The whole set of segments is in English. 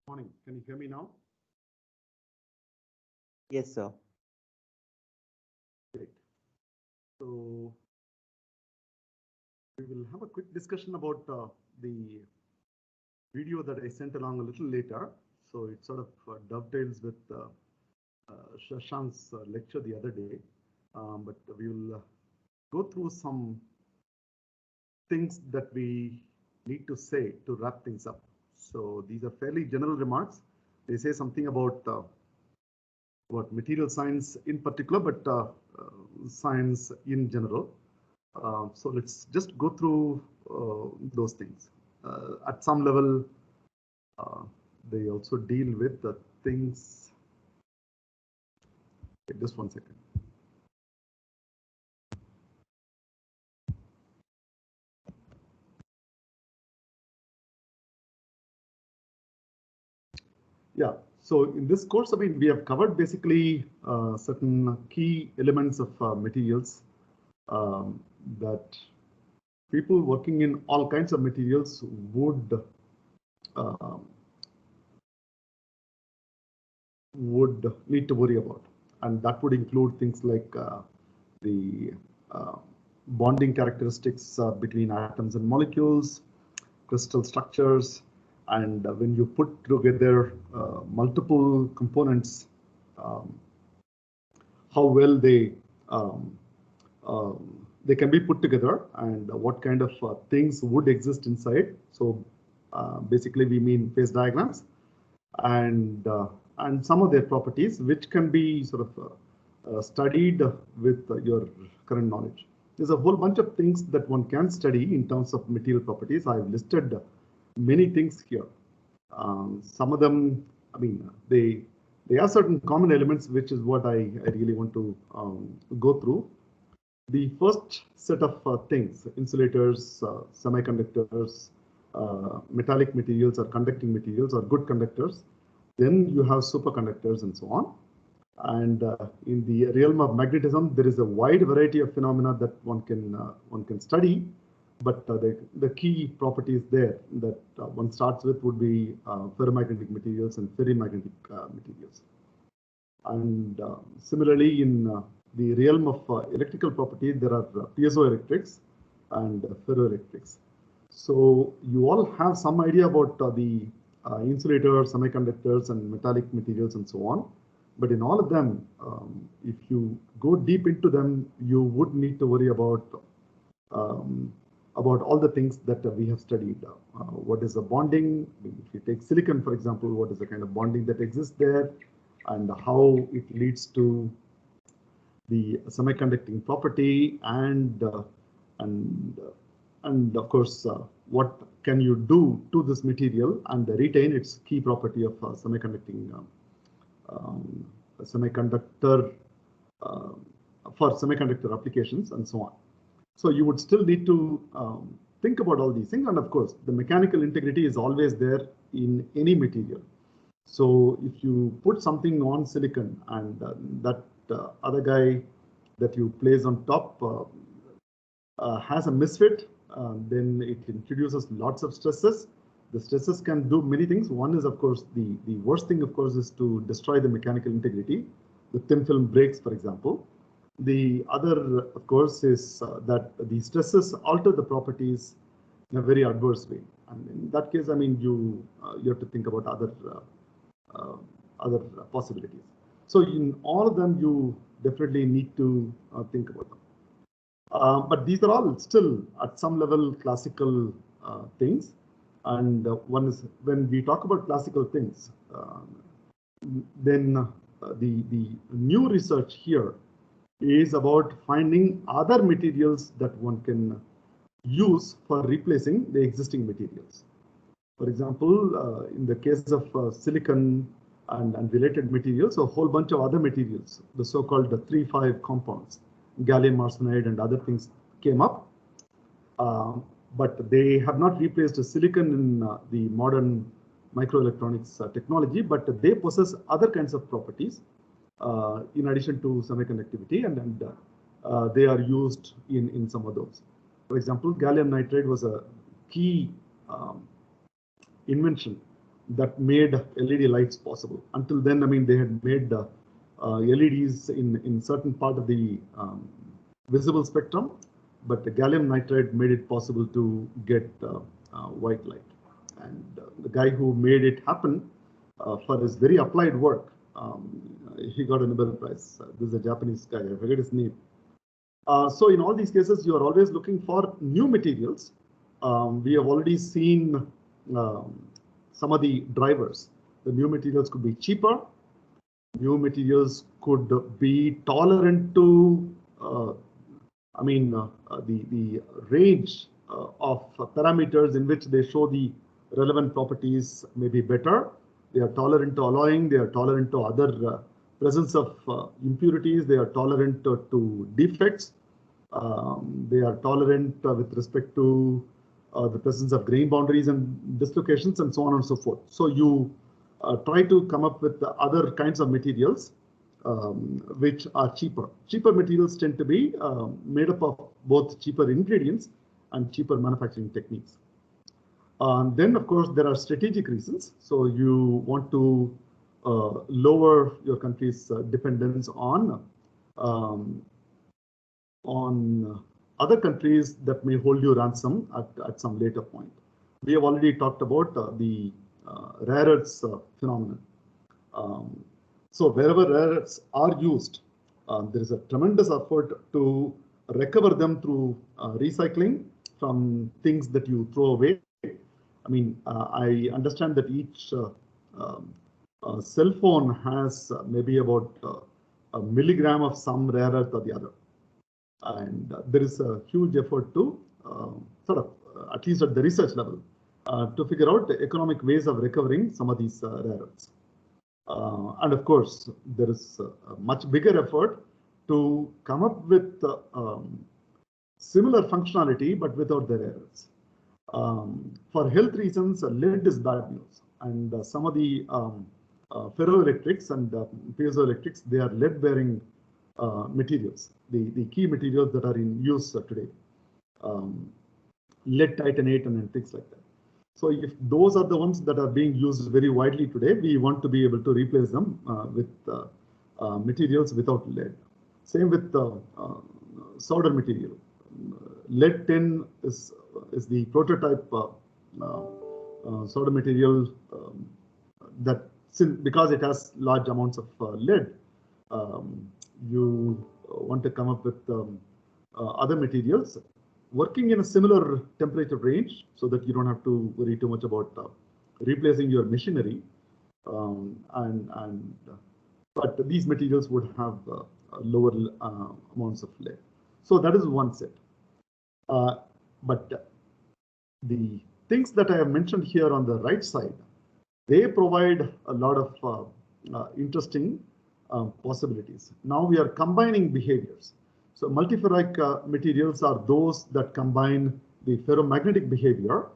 Morning. Can you hear me now? Yes, sir. Great. So we will have a quick discussion about the video that I sent along a little later. So it sort of dovetails with Shashank's lecture the other day. But we will go through some things that we need to say to wrap things up. So these are fairly general remarks. They say something about material science in particular, but science in general. So let's just go through those things. At some level, they also deal with the things. Okay, just 1 second. Yeah. So in this course, I mean, we have covered basically certain key elements of materials that people working in all kinds of materials would need to worry about, and that would include things like the bonding characteristics between atoms and molecules, crystal structures, and when you put together multiple components, how well they can be put together and what kind of things would exist inside. So basically we mean phase diagrams and some of their properties, which can be sort of studied with your current knowledge. There's a whole bunch of things that one can study in terms of material properties. I've listed many things here. Some of them, I mean, they have certain common elements, which is what I really want to go through. The first set of things, insulators, semiconductors, metallic materials or conducting materials or good conductors. Then you have superconductors and so on. And in the realm of magnetism, there is a wide variety of phenomena that one can study. But the key properties there that one starts with would be ferromagnetic materials and ferrimagnetic materials. And similarly, in the realm of electrical property, there are piezoelectrics and ferroelectrics. So you all have some idea about the insulators, semiconductors, and metallic materials, and so on. But in all of them, if you go deep into them, you would need to worry about all the things that we have studied. What is the bonding? If you take silicon, for example, what is the kind of bonding that exists there, and how it leads to the semiconducting property, and of course, what can you do to this material and retain its key property of semiconducting semiconductor for semiconductor applications and so on. So you would still need to think about all these things, and of course, the mechanical integrity is always there in any material. So if you put something on silicon and that other guy that you place on top has a misfit, then it introduces lots of stresses. The stresses can do many things. One is, of course, the worst thing, of course, is to destroy the mechanical integrity. The thin film breaks, for example. The other, of course, is that the stresses alter the properties in a very adverse way. And in that case, I mean, you have to think about other possibilities. So in all of them, you definitely need to think about them. But these are all still at some level classical things. And one is when we talk about classical things, then the new research here is about finding other materials that one can use for replacing the existing materials. For example, in the case of silicon and related materials, a whole bunch of other materials, the so-called 3,5 compounds, gallium arsenide and other things came up, but they have not replaced silicon in the modern microelectronics technology, but they possess other kinds of properties in addition to semiconductivity, and they are used in some of those. For example, gallium nitride was a key invention that made LED lights possible. Until then, I mean, they had made LEDs in certain part of the visible spectrum, but the gallium nitride made it possible to get white light. And the guy who made it happen for his very applied work, he got a Nobel Prize. This is a Japanese guy, I forget his name. So in all these cases, you are always looking for new materials. We have already seen some of the drivers. The new materials could be cheaper. New materials could be tolerant to, the range of parameters in which they show the relevant properties may be better. They are tolerant to alloying. They are tolerant to other presence of impurities. They are tolerant to defects. They are tolerant with respect to the presence of grain boundaries and dislocations and so on and so forth. So you try to come up with other kinds of materials which are cheaper. Cheaper materials tend to be made up of both cheaper ingredients and cheaper manufacturing techniques. Then, of course, there are strategic reasons. So you want to lower your country's dependence on other countries that may hold you ransom at some later point. We have already talked about the rare earths phenomenon. So wherever rare earths are used, there is a tremendous effort to recover them through recycling from things that you throw away. I mean, I understand that each cell phone has maybe about a milligram of some rare earth or the other. And there is a huge effort to at least at the research level, to figure out the economic ways of recovering some of these rare earths. And of course, there is a much bigger effort to come up with similar functionality, but without the rare earths. For health reasons, lead is bad news. And some of the ferroelectrics and piezoelectrics, they are lead-bearing materials, the key materials that are in use today. Lead titanate and things like that. So if those are the ones that are being used very widely today, we want to be able to replace them with materials without lead. Same with solder material. Lead tin is the prototype solder material that, because it has large amounts of lead, you want to come up with other materials working in a similar temperature range so that you don't have to worry too much about replacing your machinery. But these materials would have lower amounts of lead. So that is one set. But the things that I have mentioned here on the right side, they provide a lot of interesting possibilities. Now we are combining behaviors. So multiferric materials are those that combine the ferromagnetic behavior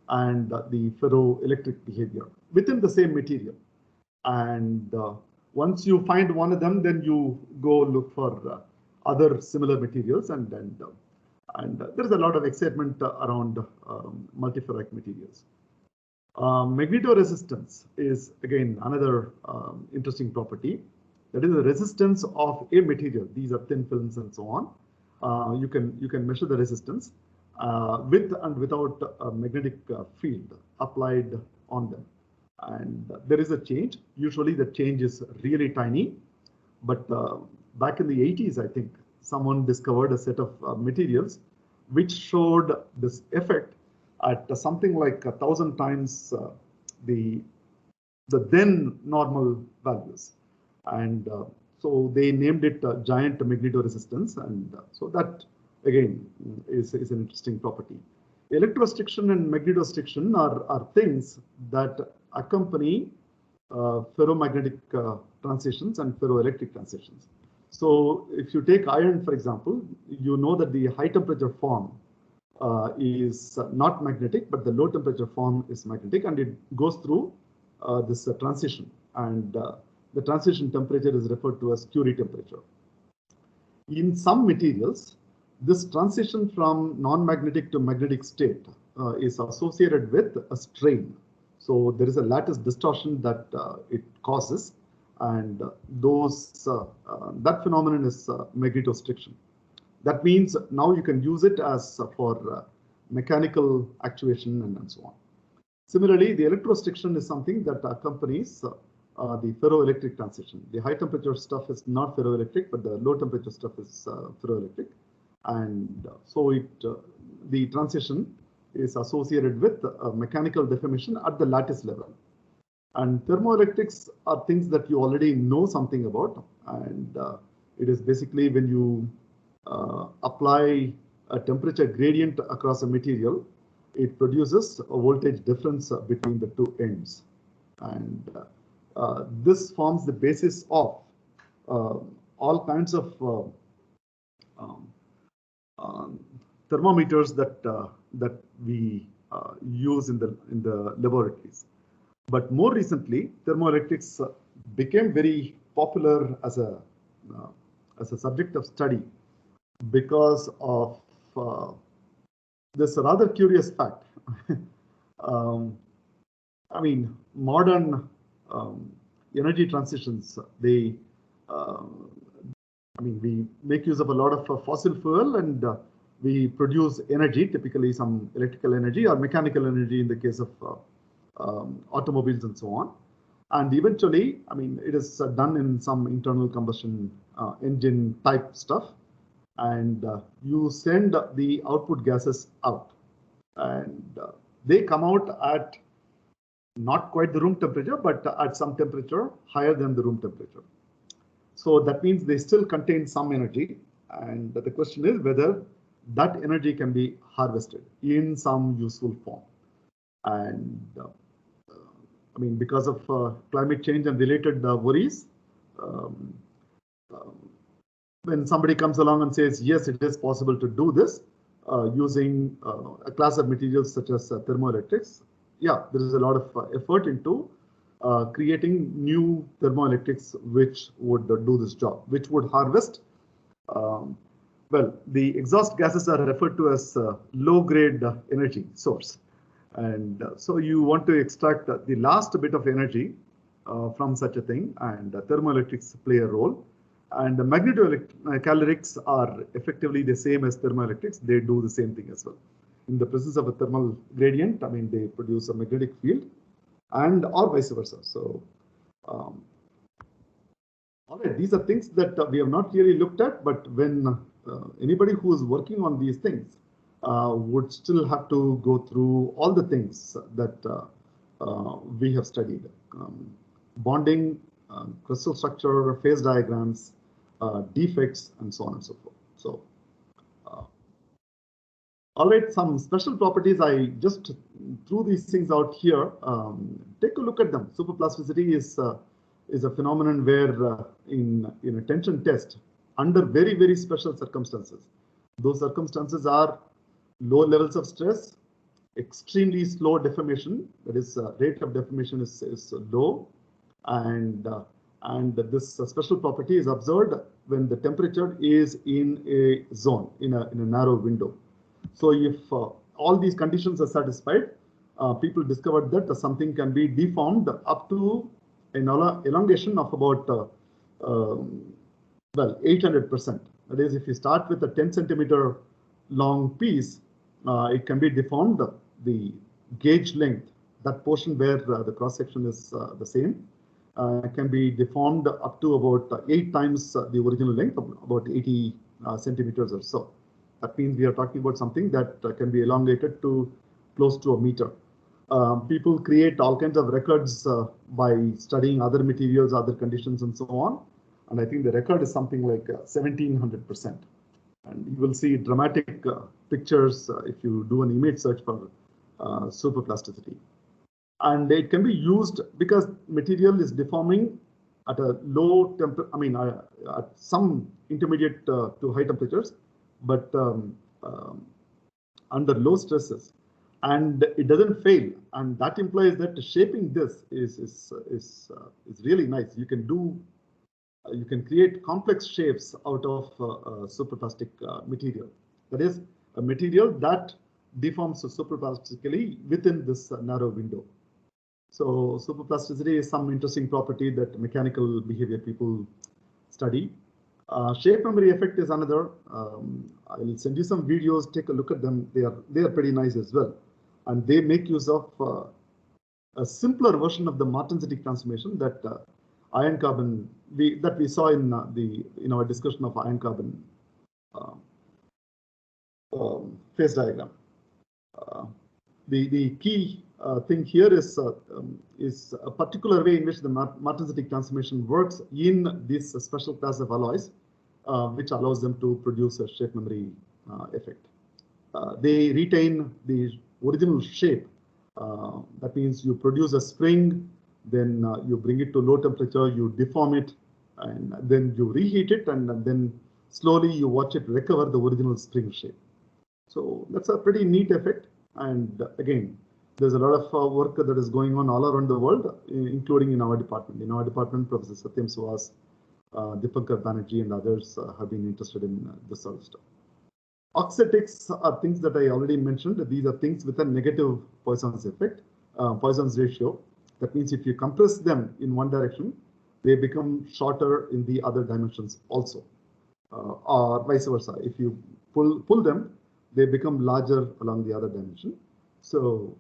and the ferroelectric behavior within the same material. And once you find one of them, then you go look for other similar materials, and there's a lot of excitement around multiferric materials. Magnetoresistance is again another interesting property. That is the resistance of a material. These are thin films and so on. You can measure the resistance with and without a magnetic field applied on them. And there is a change. Usually the change is really tiny. But back in the 80s, I think, someone discovered a set of materials which showed this effect at something like 1,000 times the then normal values. And so they named it giant magnetoresistance. And so that, again, is an interesting property. Electrorestriction and magnetorestriction are things that accompany ferromagnetic transitions and ferroelectric transitions. So if you take iron, for example, you know that the high temperature form is not magnetic, but the low temperature form is magnetic, and it goes through this transition. And the transition temperature is referred to as Curie temperature. In some materials, this transition from non-magnetic to magnetic state is associated with a strain. So there is a lattice distortion that it causes, and that phenomenon is magnetostriction. That means now you can use it as for mechanical actuation and so on. Similarly, the electrostriction is something that accompanies the ferroelectric transition. The high temperature stuff is not ferroelectric, but the low temperature stuff is ferroelectric. And so the transition is associated with mechanical deformation at the lattice level. And thermoelectrics are things that you already know something about. And it is basically when you apply a temperature gradient across a material, it produces a voltage difference between the two ends. And this forms the basis of all kinds of thermometers that we use in the laboratories. But more recently, thermoelectrics became very popular as a subject of study because of this rather curious fact. I mean, modern energy transitions, we make use of a lot of fossil fuel, and we produce energy, typically some electrical energy or mechanical energy in the case of automobiles and so on. And eventually, I mean, it is done in some internal combustion engine type stuff. And you send the output gases out, and they come out at not quite the room temperature, but at some temperature higher than the room temperature. So that means they still contain some energy. And the question is whether that energy can be harvested in some useful form. And I mean, because of climate change and related worries, when somebody comes along and says, yes, it is possible to do this using a class of materials such as thermoelectrics, yeah, there is a lot of effort into creating new thermoelectrics which would do this job, which would harvest. Well, the exhaust gases are referred to as low-grade energy source. And so you want to extract the last bit of energy from such a thing, and thermoelectrics play a role. And the magnetocalorics are effectively the same as thermoelectrics. They do the same thing as well. In the presence of a thermal gradient, I mean, they produce a magnetic field, and or vice versa. So, all right, these are things that we have not really looked at, but when anybody who is working on these things would still have to go through all the things that we have studied. Bonding, crystal structure, phase diagrams, defects, and so on and so forth. So, all right, some special properties. I just threw these things out here. Take a look at them. Superplasticity is a phenomenon where in a tension test, under very, very special circumstances, those circumstances are low levels of stress, extremely slow deformation, that is rate of deformation is low, and this special property is observed when the temperature is in a zone, in a narrow window. So if all these conditions are satisfied, people discovered that something can be deformed up to an elongation of about well, 800%. That is, if you start with a 10 centimeter long piece, it can be deformed. The gauge length, that portion where the cross section is the same, can be deformed up to about 8 times the original length, of about 80 centimeters or so. That means we are talking about something that can be elongated to close to a meter. People create all kinds of records by studying other materials, other conditions, and so on. And I think the record is something like 1700%. And you will see dramatic pictures if you do an image search for superplasticity. And it can be used because material is deforming at a low temperature, I mean, at some intermediate to high temperatures, but under low stresses, and it doesn't fail. And that implies that shaping this is really nice. You can create complex shapes out of superplastic material. That is a material that deforms superplastically within this narrow window. So superplasticity is some interesting property that mechanical behavior people study. Shape memory effect is another. I will send you some videos. Take a look at them. They are pretty nice as well, and they make use of a simpler version of the Martinsitic transformation that iron carbon we saw in our discussion of iron carbon phase diagram. The key thing here is a particular way in which the Martinsitic transformation works in this special class of alloys, which allows them to produce a shape memory effect. They retain the original shape. That means you produce a spring, then you bring it to low temperature, you deform it, and then you reheat it, and then slowly you watch it recover the original spring shape. So that's a pretty neat effect. And again, there's a lot of work that is going on all around the world, including in our department. In our department, Professor Satyam Suhas, Dipankar Banerjee, and others have been interested in this sort of stuff. Oxidatics are things that I already mentioned. These are things with a negative Poisson's effect, Poisson's ratio. That means if you compress them in one direction, they become shorter in the other dimensions also, or vice versa. If you pull them, they become larger along the other dimension. So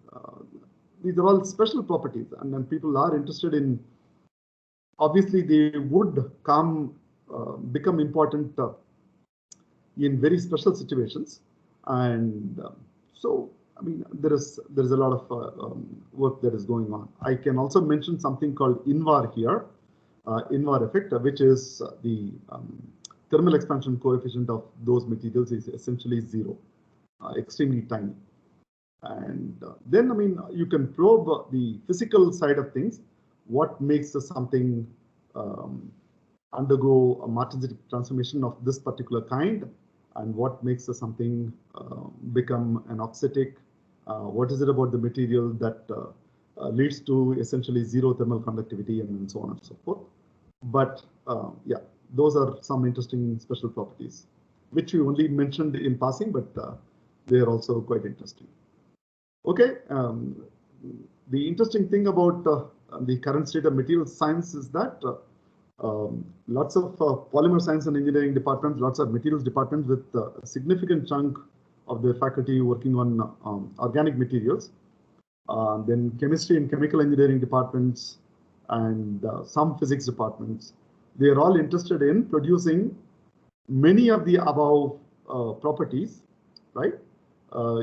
these are all special properties, and then people are interested in. Obviously, they would become important in very special situations, and so I mean there is a lot of work that is going on. I can also mention something called INVAR here, INVAR effect, which is the thermal expansion coefficient of those materials is essentially zero, extremely tiny. And then I mean you can probe the physical side of things. What makes something undergo a Martinsitic transformation of this particular kind, and what makes something become an oxidatic? What is it about the material that leads to essentially zero thermal conductivity, and so on and so forth. But yeah, those are some interesting special properties, which we only mentioned in passing, but they are also quite interesting. Okay, the interesting thing about the current state of materials science is that lots of polymer science and engineering departments, lots of materials departments with a significant chunk of their faculty working on organic materials. Then chemistry and chemical engineering departments and some physics departments, they are all interested in producing many of the above properties, right,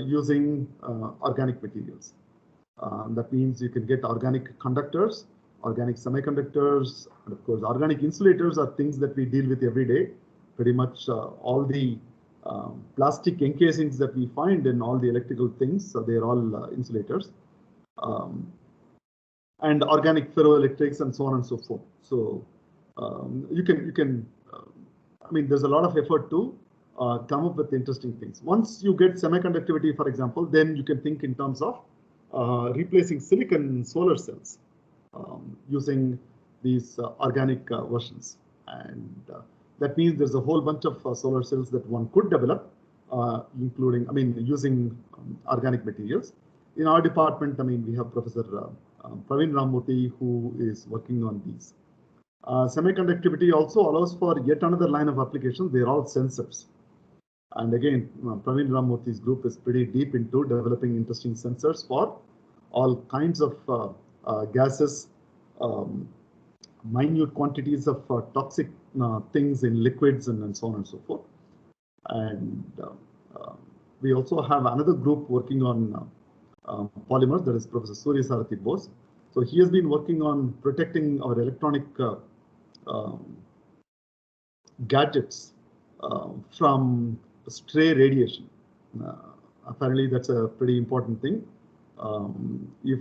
using organic materials. That means you can get organic conductors, organic semiconductors, and of course, organic insulators are things that we deal with every day. Pretty much all the plastic encasings that we find in all the electrical things, so they're all insulators. And organic ferroelectrics and so on and so forth. So you can I mean, there's a lot of effort to come up with interesting things. Once you get semiconductivity, for example, then you can think in terms of replacing silicon solar cells using these organic versions. And that means there's a whole bunch of solar cells that one could develop, including, I mean, using organic materials. In our department, I mean, we have Professor Praveen Ramamurthy, who is working on these. Semiconductivity also allows for yet another line of applications. They're all sensors. And again, Praveen Ramamurthy's group is pretty deep into developing interesting sensors for all kinds of gases, minute quantities of toxic things in liquids, and so on and so forth. And we also have another group working on polymers, that is Professor Surya Sarathi Bose. So he has been working on protecting our electronic gadgets from stray radiation. Apparently, that's a pretty important thing. If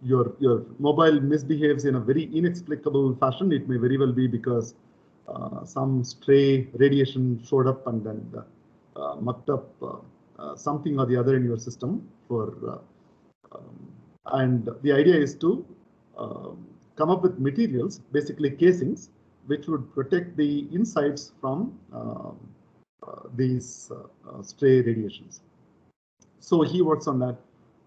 your mobile misbehaves in a very inexplicable fashion, it may very well be because some stray radiation showed up and then mucked up something or the other in your system. And the idea is to come up with materials, basically casings, which would protect the insides from these stray radiations. So he works on that.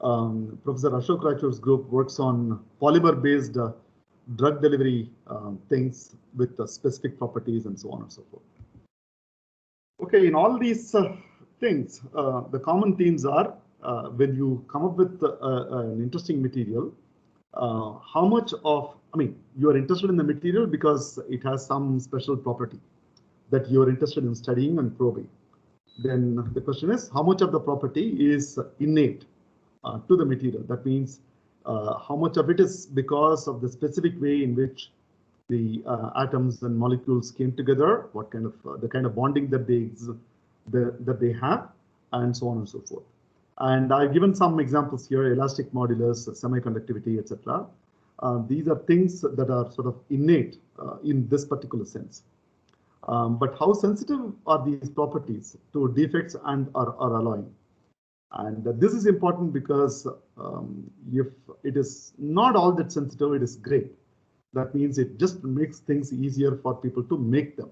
Professor Ashok Raichur's group works on polymer-based drug delivery things with specific properties and so on and so forth. Okay, in all these things, the common themes are when you come up with an interesting material, how much of, you are interested in the material because it has some special property that you are interested in studying and probing. Then the question is, how much of the property is innate to the material? That means how much of it is because of the specific way in which the atoms and molecules came together, what kind of the kind of bonding that they have, and so on and so forth. And I've given some examples here: elastic modulus, semiconductivity, etc. These are things that are sort of innate in this particular sense. But how sensitive are these properties to defects and are alloying? And this is important because if it is not all that sensitive, it is great. That means it just makes things easier for people to make them.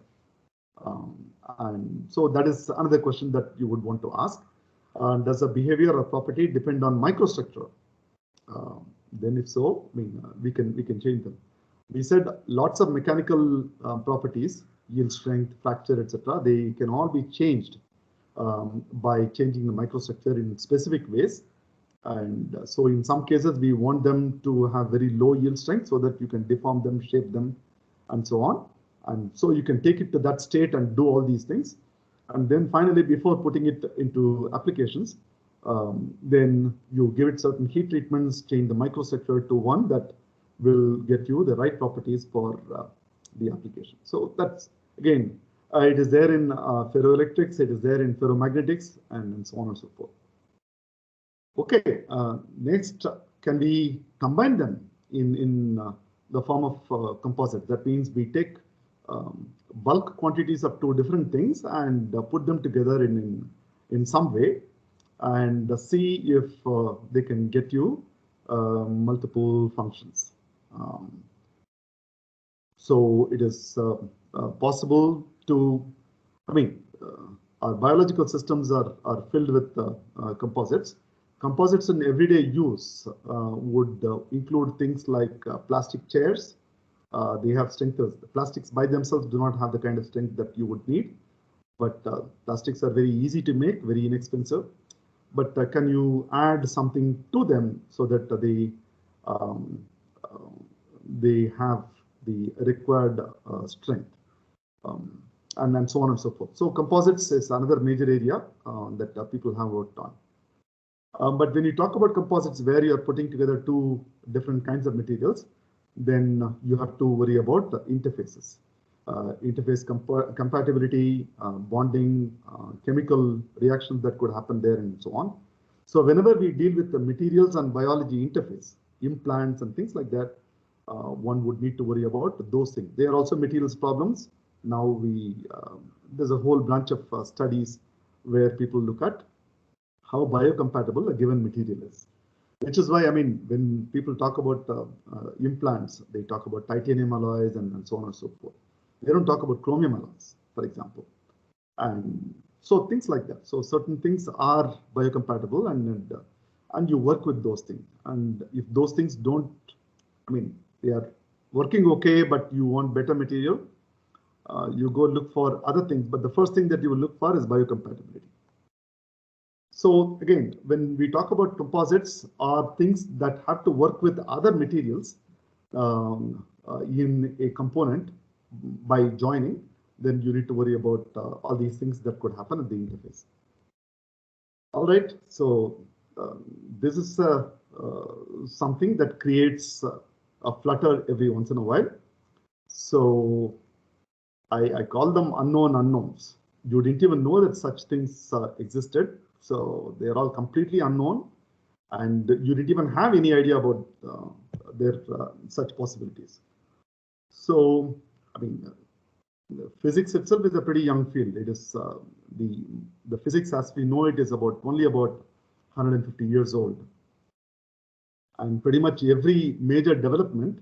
And so that is another question that you would want to ask. Does a behavior or property depend on microstructure? Then if so, we can change them. We said lots of mechanical properties, yield strength, fracture, etc. They can all be changed by changing the microstructure in specific ways. And so in some cases, we want them to have very low yield strength so that you can deform them, shape them, and so on. And so you can take it to that state and do all these things. And then finally, before putting it into applications, then you give it certain heat treatments, change the microstructure to one that will get you the right properties for the application. So that's, again, it is there in ferroelectrics, it is there in ferromagnetics, and so on and so forth. Okay, next, can we combine them in the form of composites? That means we take bulk quantities of two different things and put them together in some way and see if they can get you multiple functions. So it is possible to, our biological systems are filled with composites. Composites in everyday use would include things like plastic chairs. They have strength. Plastics by themselves do not have the kind of strength that you would need, but plastics are very easy to make, very inexpensive. But can you add something to them so that they have the required strength, and so on and so forth. So composites is another major area that people have worked on. But when you talk about composites where you are putting together two different kinds of materials, then you have to worry about the interfaces, interface compatibility, bonding, chemical reactions that could happen there, and so on. So whenever we deal with the materials and biology interface, implants and things like that, one would need to worry about those things. They are also materials problems. Now there's a whole bunch of studies where people look at how biocompatible a given material is. Which is why, when people talk about implants, they talk about titanium alloys and so on and so forth. They don't talk about chromium alloys, for example. And so things like that. So certain things are biocompatible and you work with those things. And if those things don't, they are working okay, but you want better material, you go look for other things. But the first thing that you will look for is biocompatibility. So again, when we talk about composites are things that have to work with other materials in a component by joining, then you need to worry about all these things that could happen at the interface. All right, so this is something that creates a flutter every once in a while. So I call them unknown unknowns. You didn't even know that such things existed. So they're all completely unknown, and you didn't even have any idea about their such possibilities. So, physics itself is a pretty young field. It is the physics as we know it is only about 150 years old, and pretty much every major development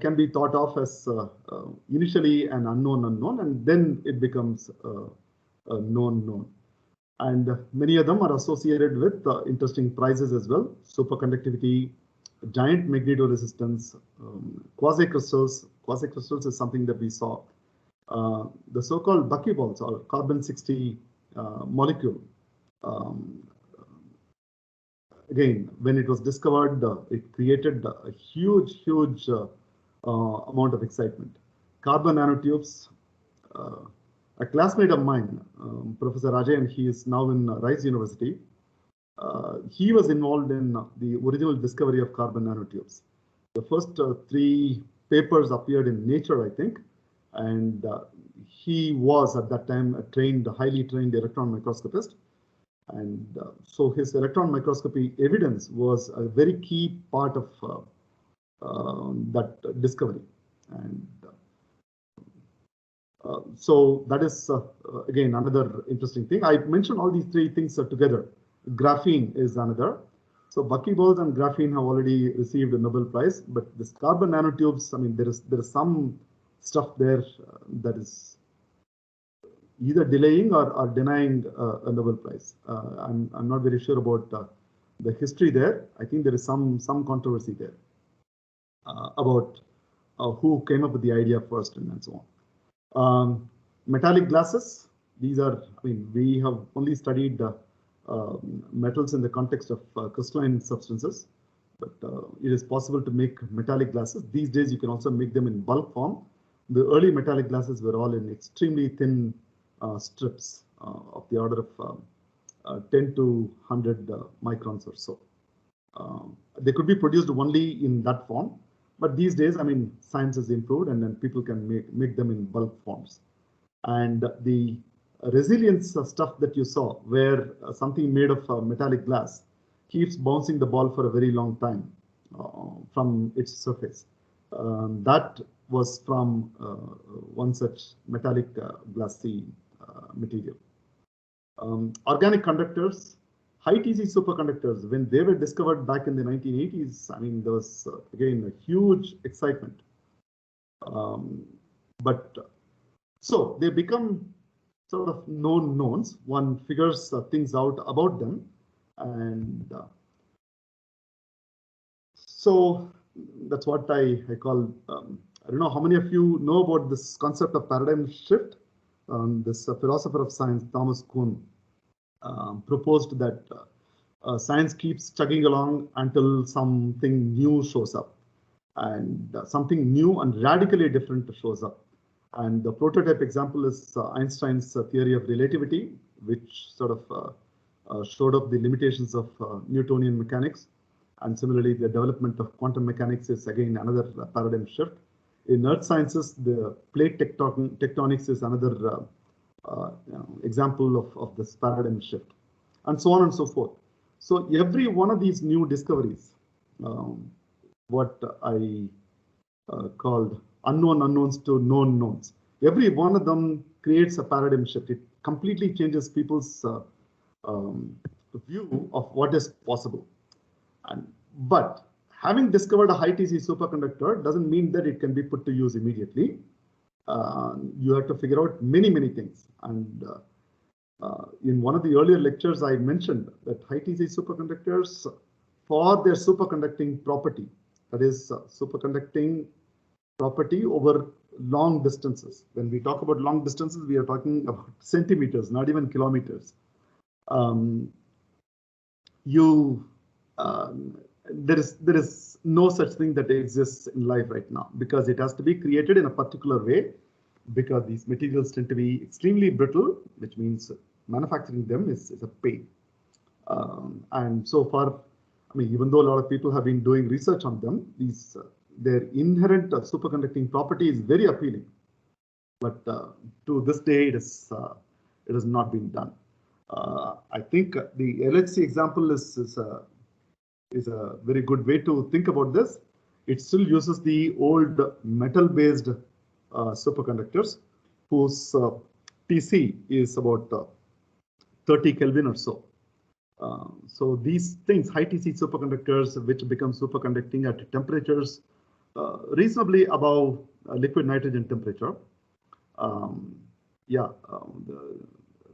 can be thought of as initially an unknown unknown, and then it becomes a known known. And many of them are associated with interesting prices as well. Superconductivity, giant magnetoresistance, quasicrystals. Quasicrystals is something that we saw. The so-called buckyballs or carbon-60 molecule. Again, when it was discovered, it created a huge amount of excitement. Carbon nanotubes. A classmate of mine, Professor Ajay, and he is now in Rice University. He was involved in the original discovery of carbon nanotubes. The first 3 papers appeared in Nature, I think, and he was at that time a highly trained electron microscopist. And so his electron microscopy evidence was a very key part of that discovery. And so that is, again, another interesting thing. I mentioned all these 3 things together. Graphene is another. So buckyballs and graphene have already received a Nobel Prize, but this carbon nanotubes, I mean, there is some stuff there that is either delaying or denying a Nobel Prize. I'm not very sure about the history there. I think there is some controversy there about who came up with the idea first and so on. Metallic glasses, these are, I mean, we have only studied metals in the context of crystalline substances, but it is possible to make metallic glasses. These days, you can also make them in bulk form. The early metallic glasses were all in extremely thin strips of the order of 10 to 100 microns or so. They could be produced only in that form. But these days, I mean, science has improved, and then people can make them in bulk forms. And the resilience stuff that you saw, where something made of metallic glass keeps bouncing the ball for a very long time from its surface. That was from one such metallic glassy material. Organic conductors. High TC superconductors, when they were discovered back in the 1980s, I mean, there was, again, a huge excitement. But so they become sort of known knowns. One figures things out about them. And so that's what I call, I don't know how many of you know about this concept of paradigm shift. This philosopher of science, Thomas Kuhn, proposed that science keeps chugging along until something new shows up, and something new and radically different shows up. And the prototype example is Einstein's theory of relativity, which sort of showed up the limitations of Newtonian mechanics. And similarly, the development of quantum mechanics is again another paradigm shift. In earth sciences, the plate tectonics is another example of this paradigm shift, and so on and so forth. So every one of these new discoveries, what I called unknown unknowns to known knowns, every one of them creates a paradigm shift. It completely changes people's view of what is possible. But having discovered a high TC superconductor doesn't mean that it can be put to use immediately. You have to figure out many things. And in one of the earlier lectures, I mentioned that high TC superconductors, for their superconducting property, that is superconducting property over long distances. When we talk about long distances, we are talking about centimeters, not even kilometers. There is no such thing that exists in life right now, because it has to be created in a particular way, because these materials tend to be extremely brittle, which means manufacturing them is a pain. And so far, I mean, even though a lot of people have been doing research on them, their inherent superconducting property is very appealing. But to this day, it has not been done. I think the LHC example is a very good way to think about this. It still uses the old metal-based superconductors, whose TC is about 30 Kelvin or so. So these things, high TC superconductors, which become superconducting at temperatures reasonably above liquid nitrogen temperature.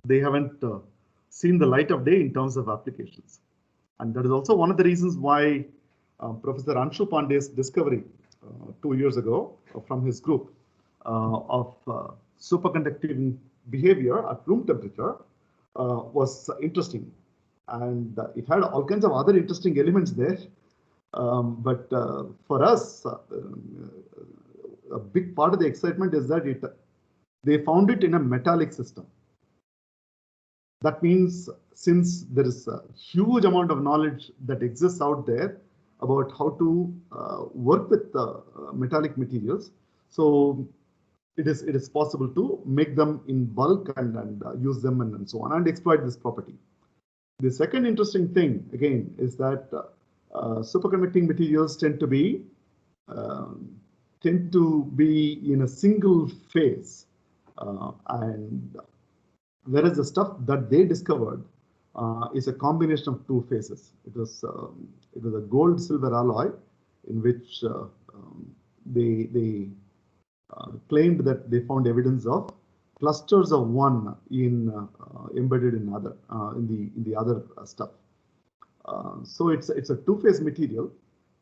They haven't seen the light of day in terms of applications. And that is also one of the reasons why Professor Anshu Pandey's discovery 2 years ago from his group of superconducting behavior at room temperature was interesting. And it had all kinds of other interesting elements there. But for us, a big part of the excitement is that they found it in a metallic system. That means since there is a huge amount of knowledge that exists out there about how to work with metallic materials, so it is possible to make them in bulk and use them and so on and exploit this property. The second interesting thing again is that superconducting materials tend to be in a single phase, and whereas the stuff that they discovered is a combination of two phases. It was a gold-silver alloy in which they claimed that they found evidence of clusters of one embedded in the other stuff. So it's a two-phase material,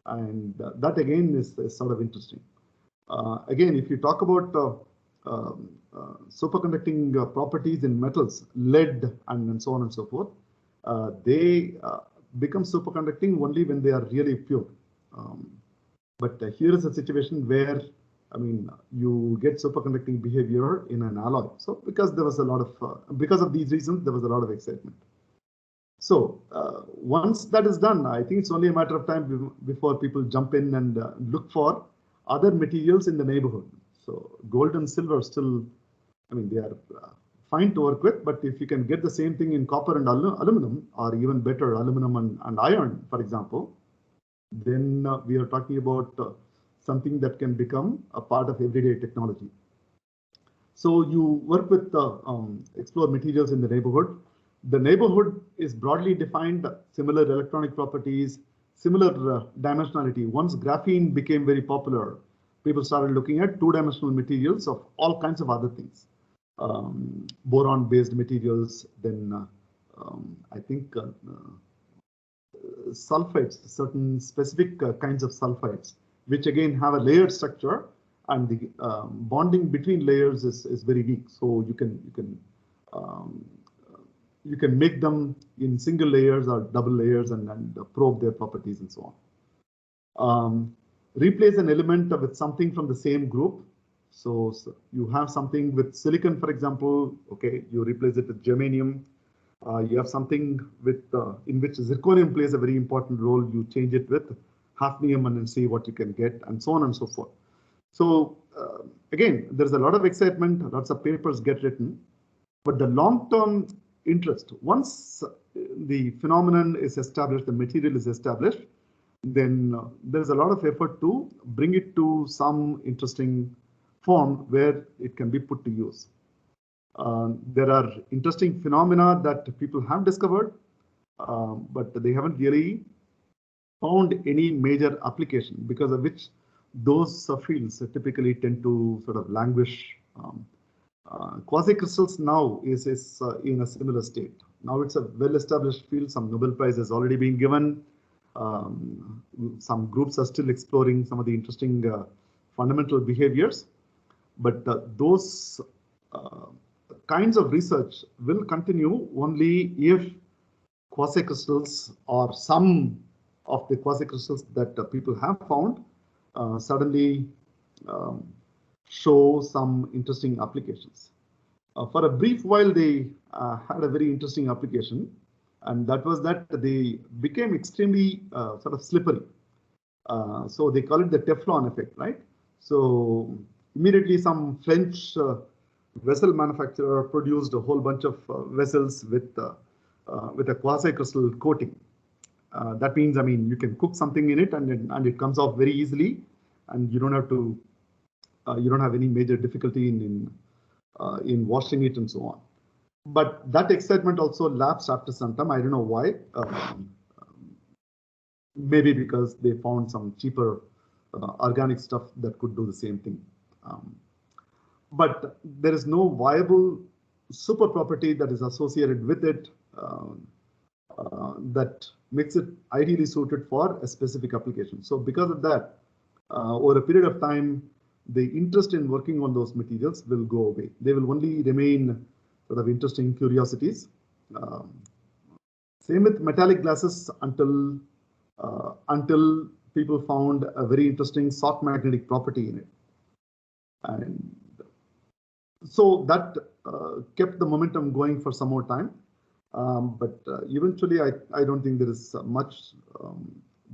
and that again is sort of interesting. Again, if you talk about superconducting properties in metals, lead and so on and so forth, they become superconducting only when they are really pure. But here is a situation where, I mean, you get superconducting behavior in an alloy. So because there was a lot of, because of these reasons, there was a lot of excitement. So once that is done, I think it's only a matter of time before people jump in and look for other materials in the neighborhood. So gold and silver still, I mean, they are fine to work with, but if you can get the same thing in copper and aluminum, or even better, aluminum and iron, for example, then we are talking about something that can become a part of everyday technology. So you work with explore materials in the neighborhood. The neighborhood is broadly defined, similar electronic properties, similar dimensionality. Once graphene became very popular, people started looking at two-dimensional materials of all kinds of other things. Boron-based materials, then I think sulfides, certain specific kinds of sulfides, which again have a layered structure, and the bonding between layers is very weak. So you can make them in single layers or double layers and probe their properties and so on. Replace an element with something from the same group. So you have something with silicon, for example, okay, you replace it with germanium. You have something with in which zirconium plays a very important role. You change it with hafnium and then see what you can get, and so on and so forth. So again, there's a lot of excitement, lots of papers get written, but the long-term interest, once the phenomenon is established, the material is established, then there's a lot of effort to bring it to some interesting form where it can be put to use. There are interesting phenomena that people have discovered, but they haven't really found any major application, because of which those fields typically tend to sort of languish. Quasi-crystals now is in a similar state. Now it's a well-established field. Some Nobel Prize has already been given. Some groups are still exploring some of the interesting fundamental behaviors, but those kinds of research will continue only if quasi-crystals or some of the quasi-crystals that people have found suddenly show some interesting applications. For a brief while, they had a very interesting application, and that was that they became extremely sort of slippery. So they call it the Teflon effect, right? So immediately some French vessel manufacturer produced a whole bunch of vessels with a quasi-crystal coating. That means, I mean, you can cook something in it and it comes off very easily, and you don't have to, you don't have any major difficulty in washing it and so on. But that excitement also lapsed after some time. I don't know why. Maybe because they found some cheaper organic stuff that could do the same thing. But there is no viable super property that is associated with it. that makes it ideally suited for a specific application. So because of that, over a period of time, the interest in working on those materials will go away. They will only remain sort of interesting curiosities. Same with metallic glasses until people found a very interesting soft magnetic property in it. And so that kept the momentum going for some more time. But eventually, I don't think there is much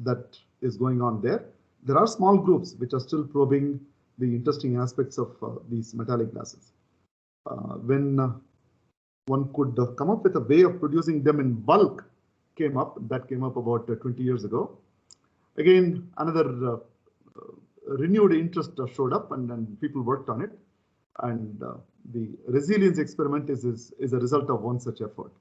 that is going on there. There are small groups which are still probing the interesting aspects of these metallic glasses. When one could come up with a way of producing them in bulk came up about 20 years ago. Again, another renewed interest showed up, and people worked on it. And the resilience experiment is a result of one such effort.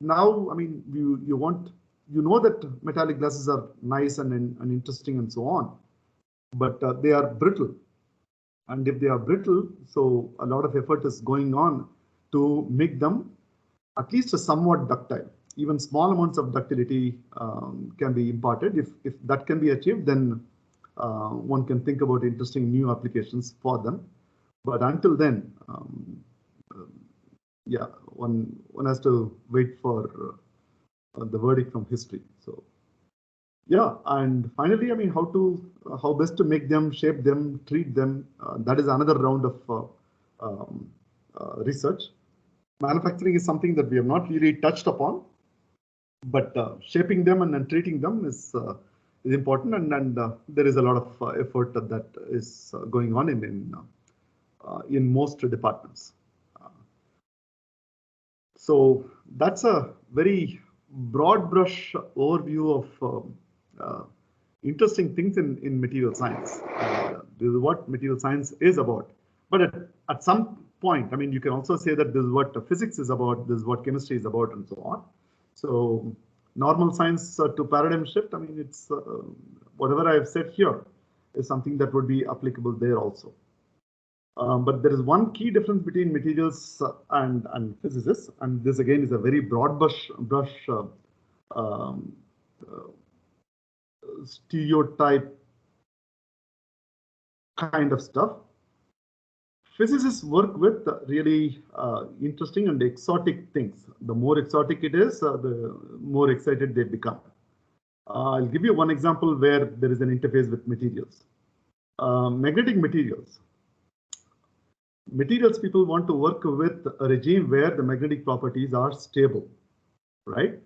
Now, I mean, you know that metallic glasses are nice and interesting and so on, but they are brittle. And if they are brittle, so a lot of effort is going on to make them at least a somewhat ductile. Even small amounts of ductility can be imparted. If that can be achieved, then one can think about interesting new applications for them. But until then, yeah, one has to wait for the verdict from history. So yeah, and finally, I mean, how best to make them, shape them, treat them. That is another round of research. Manufacturing is something that we have not really touched upon, but shaping them and treating them is important, and there is a lot of effort that is going on in most departments. So that's a very broad brush overview of interesting things in material science. This is what material science is about. But at some point, I mean, you can also say that this is what physics is about, this is what chemistry is about, and so on. So normal science to paradigm shift, I mean, it's whatever I've said here is something that would be applicable there also. But there is one key difference between materials and physicists, and this again is a very broad brush stereotype kind of stuff. Physicists work with really interesting and exotic things. The more exotic it is, the more excited they become. I'll give you one example where there is an interface with materials. Magnetic materials. Materials people want to work with a regime where the magnetic properties are stable, right?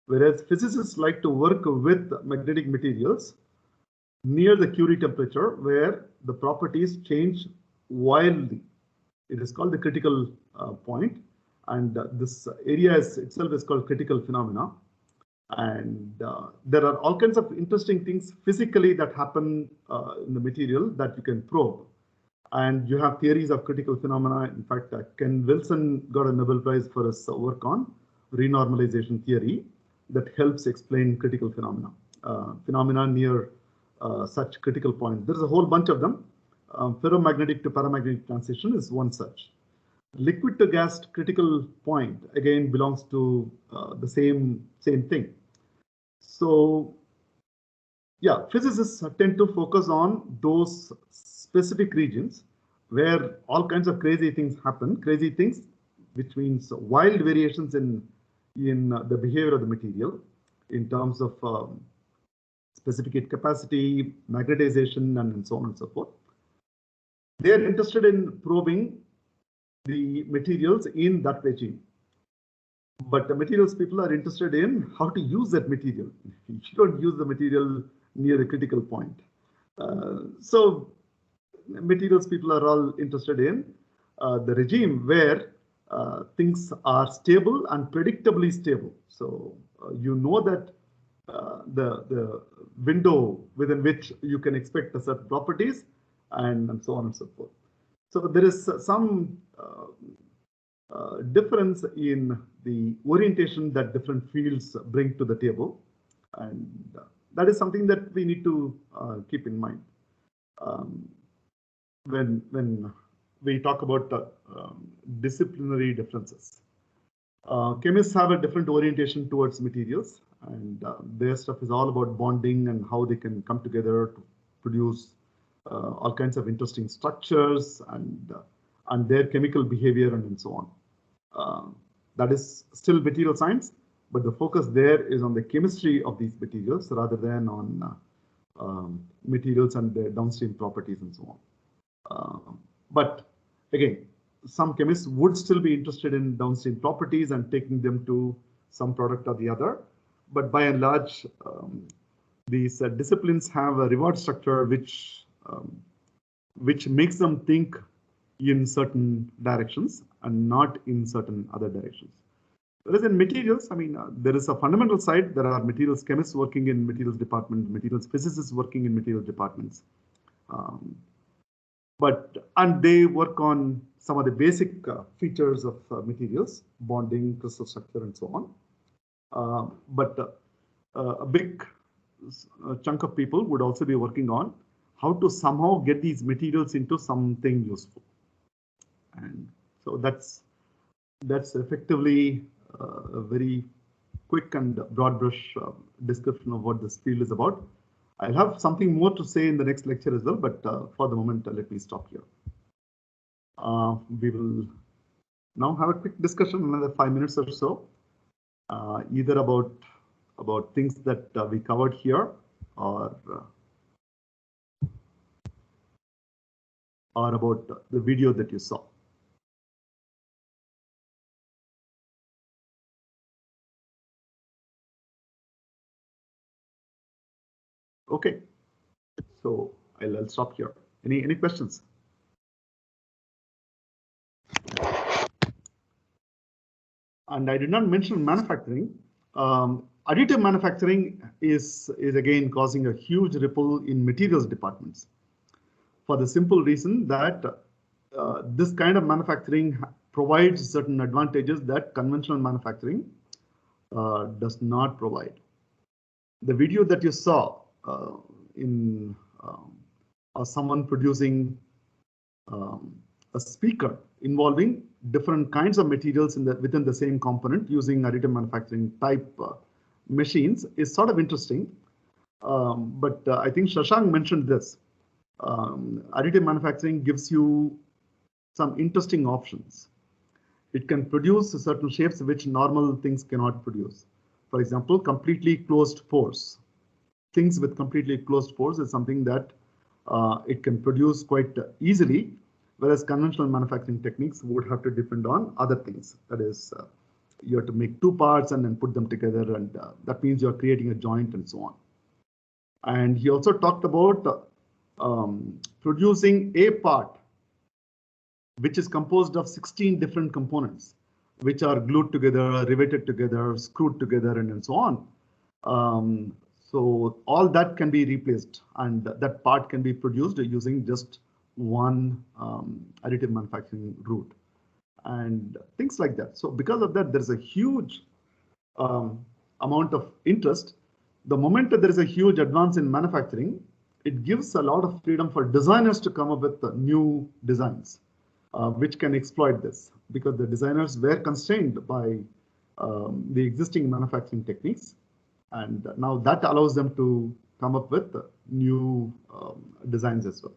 Whereas physicists like to work with magnetic materials near the Curie temperature where the properties change wildly. It is called the critical point, and this area itself is called critical phenomena. And there are all kinds of interesting things physically that happen in the material that you can probe. And you have theories of critical phenomena. In fact, Ken Wilson got a Nobel Prize for his work on renormalization theory that helps explain critical phenomena, phenomena near such critical points. There's a whole bunch of them. Ferromagnetic to paramagnetic transition is one such. Liquid to gas critical point again belongs to the same thing. So yeah, physicists tend to focus on those specific regions where all kinds of crazy things happen. Crazy things, which means wild variations in the behavior of the material in terms of specific heat capacity, magnetization, and so on and so forth. They are interested in probing the materials in that regime. But the materials people are interested in how to use that material. You don't use the material near the critical point. So materials people are all interested in the regime where things are stable and predictably stable. So you know that the window within which you can expect certain properties and so on and so forth. So there is some difference in the orientation that different fields bring to the table, and that is something that we need to keep in mind when we talk about disciplinary differences. Chemists have a different orientation towards materials, and their stuff is all about bonding and how they can come together to produce all kinds of interesting structures and their chemical behavior and so on. That is still material science, but the focus there is on the chemistry of these materials rather than on materials and their downstream properties and so on. But again, some chemists would still be interested in downstream properties and taking them to some product or the other. But by and large, these disciplines have a reward structure which makes them think in certain directions and not in certain other directions. Whereas in materials, I mean, there is a fundamental side. There are materials chemists working in materials department, materials physicists working in materials departments. And they work on some of the basic features of materials, bonding, crystal structure, and so on. But a big chunk of people would also be working on how to somehow get these materials into something useful. And so that's effectively a very quick and broad brush description of what this field is about. I'll have something more to say in the next lecture as well, but for the moment, let me stop here. We will now have a quick discussion, another 5 minutes or so, either about things that we covered here or about the video that you saw. Okay, so I'll stop here. Any questions? And I did not mention manufacturing. Additive manufacturing is again causing a huge ripple in materials departments, for the simple reason that this kind of manufacturing provides certain advantages that conventional manufacturing does not provide. The video that you saw in someone producing a speaker involving different kinds of materials within the same component using additive manufacturing type machines is sort of interesting. But I think Shashank mentioned this. Additive manufacturing gives you some interesting options. It can produce certain shapes which normal things cannot produce. For example, completely closed pores. Things with completely closed pores is something that it can produce quite easily, whereas conventional manufacturing techniques would have to depend on other things. That is, you have to make two parts and then put them together, and that means you're creating a joint and so on. And he also talked about producing a part which is composed of 16 different components, which are glued together, riveted together, screwed together, and so on. So all that can be replaced, and that part can be produced using just one additive manufacturing route and things like that. So because of that, there's a huge amount of interest. The moment that there is a huge advance in manufacturing, it gives a lot of freedom for designers to come up with new designs which can exploit this, because the designers were constrained by the existing manufacturing techniques. And now that allows them to come up with new designs as well.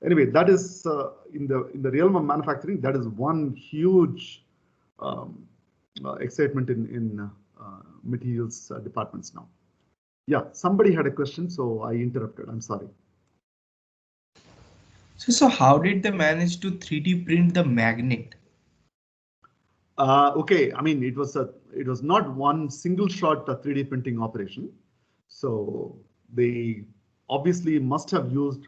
Anyway, that is in the realm of manufacturing. That is one huge excitement in materials departments now. Yeah, somebody had a question, so I interrupted. I'm sorry. So how did they manage to 3D print the magnet? Okay, I mean, it was not one single shot 3D printing operation. So they obviously must have used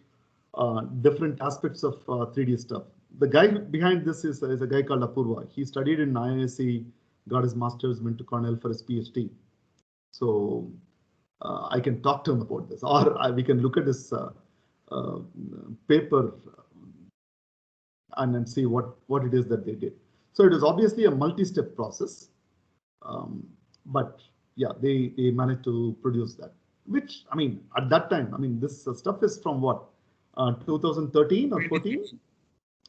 different aspects of 3D stuff. The guy behind this is a guy called Apurva. He studied in IISc, got his master's, went to Cornell for his PhD. So I can talk to him about this, or we can look at his paper and then see what it is that they did. So it is obviously a multi-step process, but yeah, they managed to produce that. Which, I mean, at that time, I mean, this stuff is from what, 2013 or 14?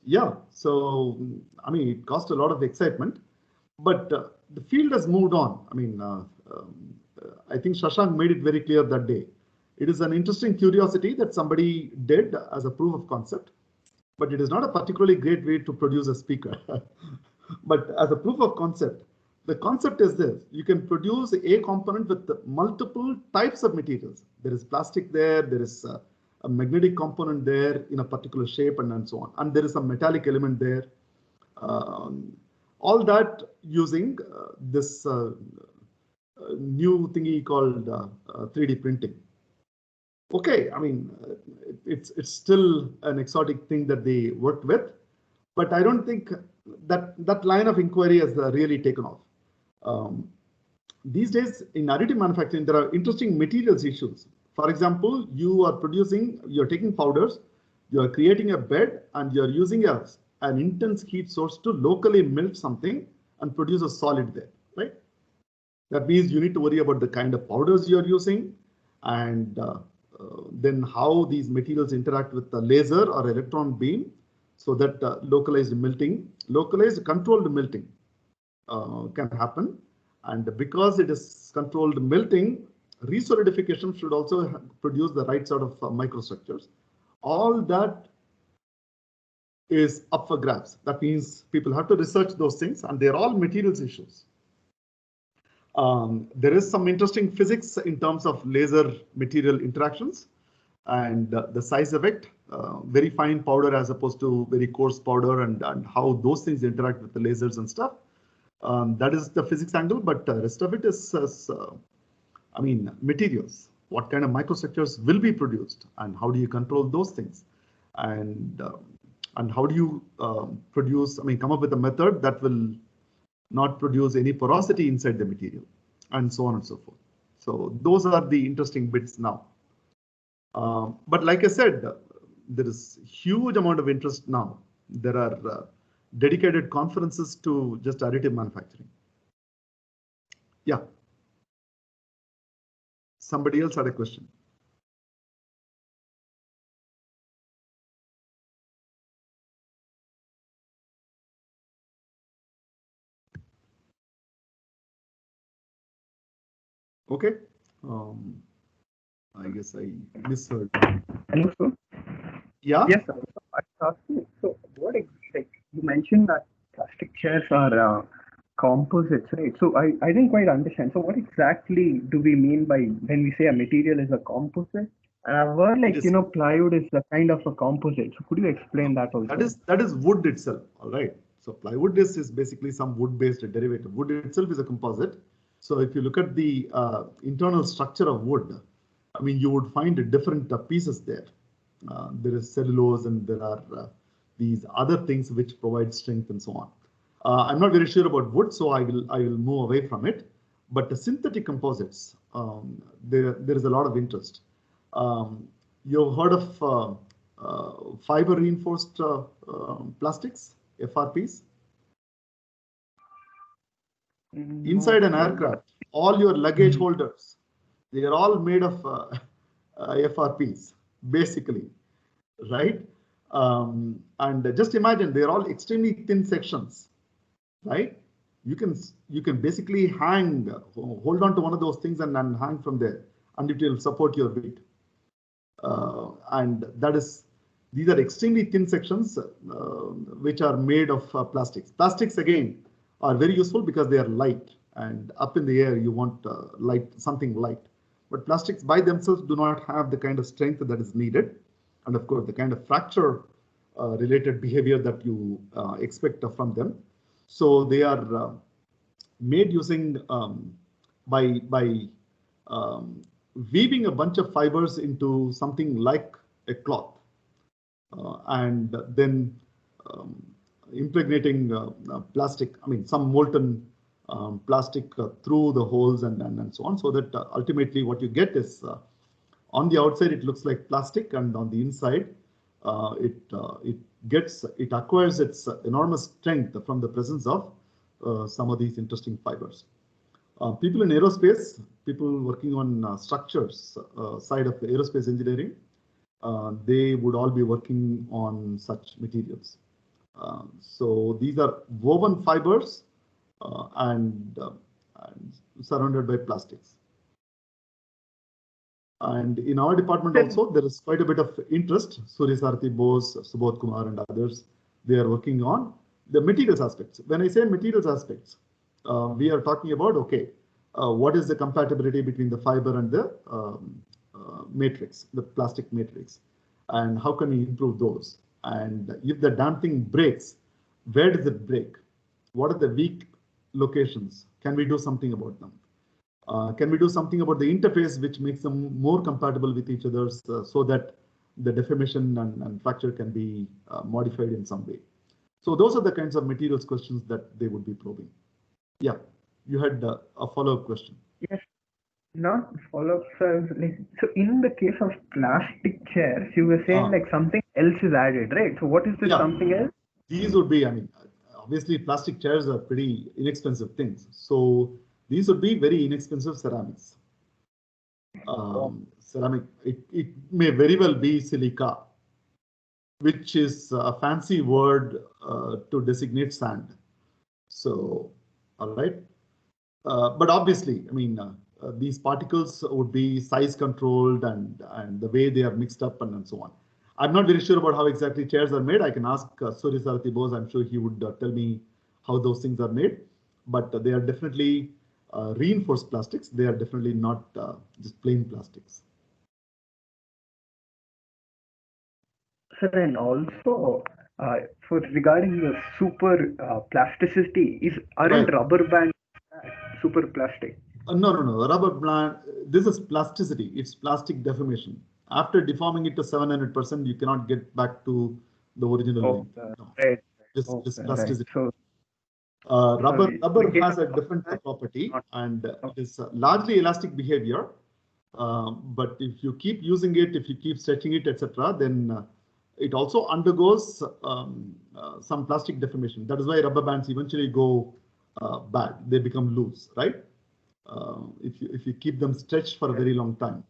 Yeah, so I mean, it caused a lot of excitement. But the field has moved on. I mean, I think Shashank made it very clear that day. It is an interesting curiosity that somebody did as a proof of concept, but it is not a particularly great way to produce a speaker. But as a proof of concept, the concept is this: you can produce a component with multiple types of materials. There is plastic there is a magnetic component there in a particular shape, and so on. And there is a metallic element there. All that using this new thingy called 3D printing. Okay, I mean, it's still an exotic thing that they worked with, but I don't think that line of inquiry has really taken off. These days in additive manufacturing, there are interesting materials issues. For example, you're taking powders, you're creating a bed, and you're using an intense heat source to locally melt something and produce a solid there, right? That means you need to worry about the kind of powders you're using, and then how these materials interact with the laser or electron beam, so that localized controlled melting can happen. And because it is controlled melting, resolidification should also produce the right sort of microstructures. All that is up for grabs. That means people have to research those things, and they're all materials issues. There is some interesting physics in terms of laser material interactions and the size effect, very fine powder as opposed to very coarse powder, and how those things interact with the lasers and stuff. That is the physics angle, but the rest of it is, I mean, materials. What kind of microstructures will be produced, and how do you control those things? And how do you come up with a method that will not produce any porosity inside the material, and so on and so forth. So those are the interesting bits now. But like I said, there is huge amount of interest now. There are dedicated conferences to just additive manufacturing. Yeah. Somebody else had a question. Okay. I guess I misheard. Hello, sir. Yeah. Yes, sir. I was asking. So, what like you mentioned that plastic chairs are composites, right? So I didn't quite understand. So what exactly do we mean by when we say a material is a composite? And I've heard like plywood is a kind of a composite. So could you explain that also? That is wood itself. All right. So plywood is basically some wood-based derivative. Wood itself is a composite. So if you look at the internal structure of wood, I mean, you would find different pieces there. There is cellulose, and there are these other things which provide strength and so on. I'm not very sure about wood, so I will move away from it. But the synthetic composites, there is a lot of interest. You've heard of fiber reinforced plastics, FRPs? Inside an aircraft, all your luggage holders, they are all made of FRPs, basically, right? And just imagine, they're all extremely thin sections, right? You can basically hold on to one of those things and hang from there, and it will support your weight. And these are extremely thin sections which are made of plastics. Plastics, again, are very useful because they are light, and up in the air you want something light. But plastics by themselves do not have the kind of strength that is needed, and of course the kind of fracture related behavior that you expect from them. So they are made using by weaving a bunch of fibers into something like a cloth, and then impregnating plastic, some molten plastic through the holes and so on, so that ultimately what you get is on the outside it looks like plastic, and on the inside it acquires its enormous strength from the presence of some of these interesting fibers. People in aerospace, people working on structures side of aerospace engineering, they would all be working on such materials. So these are woven fibers and surrounded by plastics. And in our department also, there is quite a bit of interest. Surya Sarathi Bose, Subodh Kumar and others, they are working on the materials aspects. When I say materials aspects, we are talking about, okay, what is the compatibility between the fiber and the matrix, the plastic matrix, and how can we improve those? And if the damn thing breaks, where does it break? What are the weak locations? Can we do something about them? Can we do something about the interface which makes them more compatible with each other so that the deformation and fracture can be modified in some way? So those are the kinds of materials questions that they would be probing. Yeah, you had a follow-up question. Yes, not follow-up, sir. Like, so in the case of plastic chairs, you were saying like something else is added, right? So what is this something else? These would be, I mean, obviously plastic chairs are pretty inexpensive things. So these would be very inexpensive ceramics. Ceramic, it may very well be silica, which is a fancy word to designate sand. So, all right. But obviously, I mean, these particles would be size controlled and the way they are mixed up and so on. I'm not very sure about how exactly chairs are made. I can ask Surya Sarathi Bose. I'm sure he would tell me how those things are made. But they are definitely reinforced plastics. They are definitely not just plain plastics. Sir, and also for regarding the super plasticity, aren't rubber bands super plastic? No. Rubber band. This is plasticity. It's plastic deformation. After deforming it to 700%, you cannot get back to the original length. No. Right. This plasticity. Right. So, rubber has a different property, and it is largely elastic behavior. But if you keep using it, if you keep stretching it, etc., then it also undergoes some plastic deformation. That is why rubber bands eventually go bad. They become loose, right? If you keep them stretched for a very long time.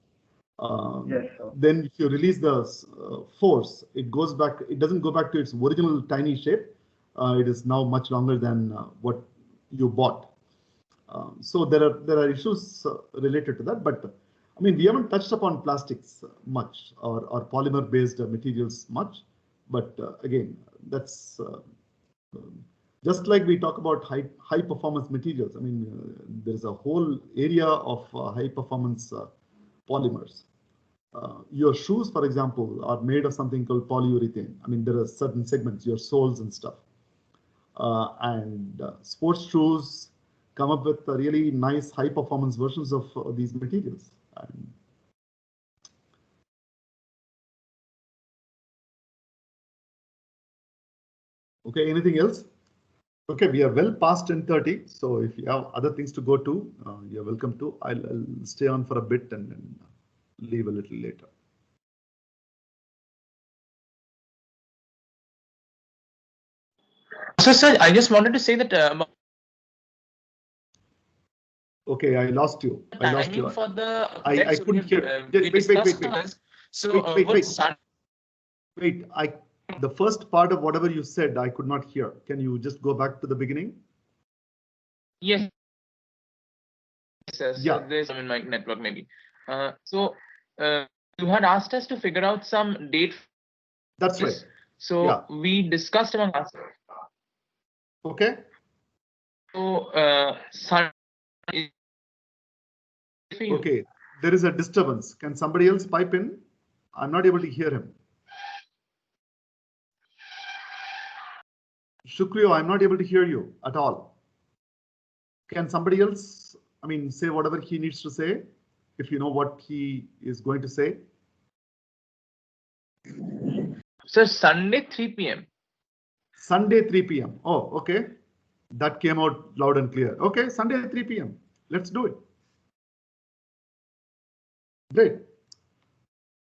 Then if you release the force, it goes back. It doesn't go back to its original tiny shape. It is now much longer than what you bought. So there are issues related to that. But I mean, we haven't touched upon plastics much or polymer-based materials much. But again, that's just like we talk about high performance materials. I mean, there's a whole area of high performance polymers. Your shoes, for example, are made of something called polyurethane. I mean, there are certain segments, your soles and stuff. And sports shoes come up with really nice high performance versions of these materials. Okay, anything else? Okay, we are well past 10:30, so if you have other things to go to, you're welcome to. I'll stay on for a bit and then leave a little later. So, sir, I just wanted to say that. Okay, I lost you. I lost you. For the I couldn't hear. Wait. So, wait. The first part of whatever you said, I could not hear. Can you just go back to the beginning? Yes. Sir, yeah. So there's some in my network maybe. You had asked us to figure out some date. That's right. So we discussed among us. Okay. So okay, there is a disturbance. Can somebody else pipe in? I'm not able to hear him. Shukriyo, I'm not able to hear you at all. Can somebody else, I mean, say whatever he needs to say, if you know what he is going to say? Sir, Sunday 3 p.m. Sunday 3 p.m. Oh, okay. That came out loud and clear. Okay, Sunday 3 p.m. Let's do it. Great.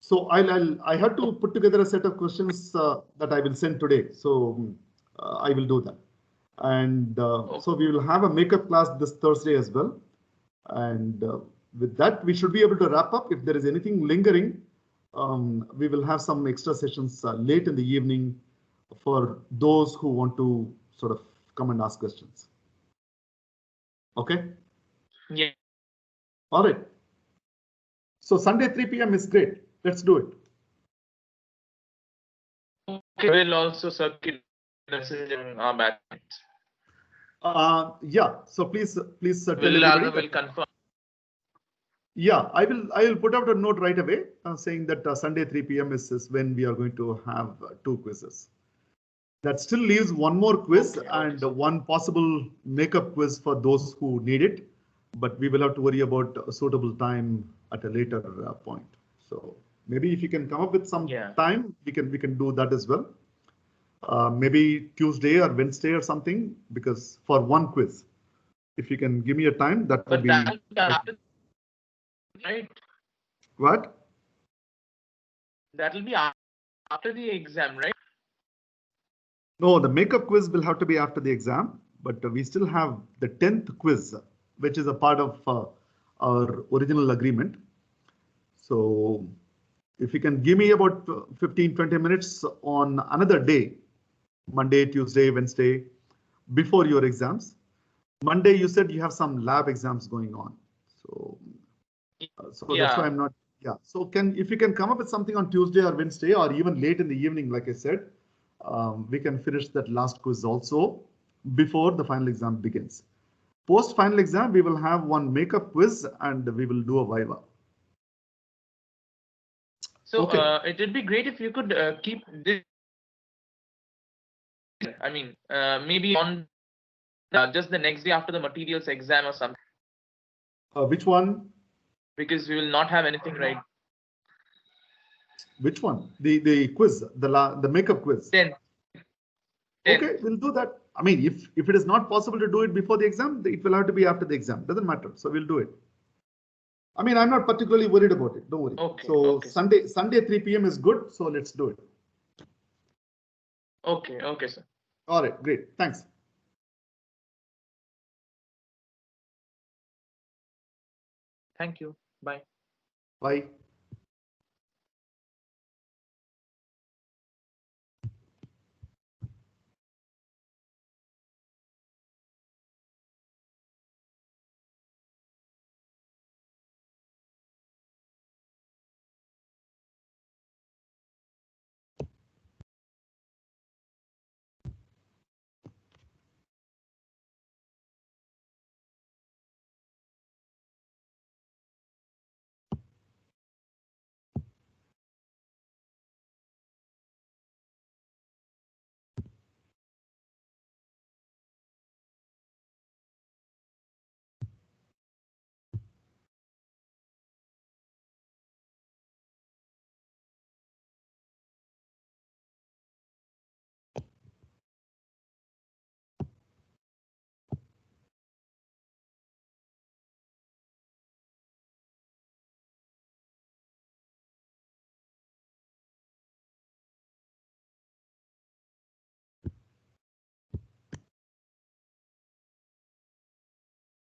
So I had to put together a set of questions that I will send today. So I will do that. And so we will have a makeup class this Thursday as well. And with that, we should be able to wrap up. If there is anything lingering, we will have some extra sessions late in the evening for those who want to sort of come and ask questions. Okay. Yeah. All right. So Sunday 3 p.m. is great. Let's do it. Okay. We'll also circulate message in our batch. Yeah. So please tell We'll everybody. confirm. Yeah, I will put out a note right away saying that Sunday 3 p.m. is when we are going to have 2 quizzes. That still leaves one more quiz and one possible makeup quiz for those who need it, but we will have to worry about a suitable time at a later point. So maybe if you can come up with some time, we can do that as well. Maybe Tuesday or Wednesday or something, because for one quiz, if you can give me a time, that would be right. What? That will be after the exam, right? No, the makeup quiz will have to be after the exam, but we still have the 10th quiz, which is a part of our original agreement. So if you can give me about 15-20 minutes on another day, Monday, Tuesday, Wednesday, before your exams. Monday, you said you have some lab exams going on. So, that's why I'm not. Yeah. So if you can come up with something on Tuesday or Wednesday or even late in the evening, like I said, we can finish that last quiz also before the final exam begins. Post final exam, we will have one makeup quiz and we will do a viva. So it would be great if you could keep this. I mean, maybe on just the next day after the materials exam or something. Which one? Because we will not have anything right. Which one? The quiz, the makeup quiz. 10. Okay, we'll do that. I mean, if it is not possible to do it before the exam, it will have to be after the exam. Doesn't matter. So we'll do it. I mean, I'm not particularly worried about it. Don't worry. Okay. So Sunday 3 p.m. is good. So let's do it. Okay. Okay, sir. All right. Great. Thanks. Thank you. Bye. Bye.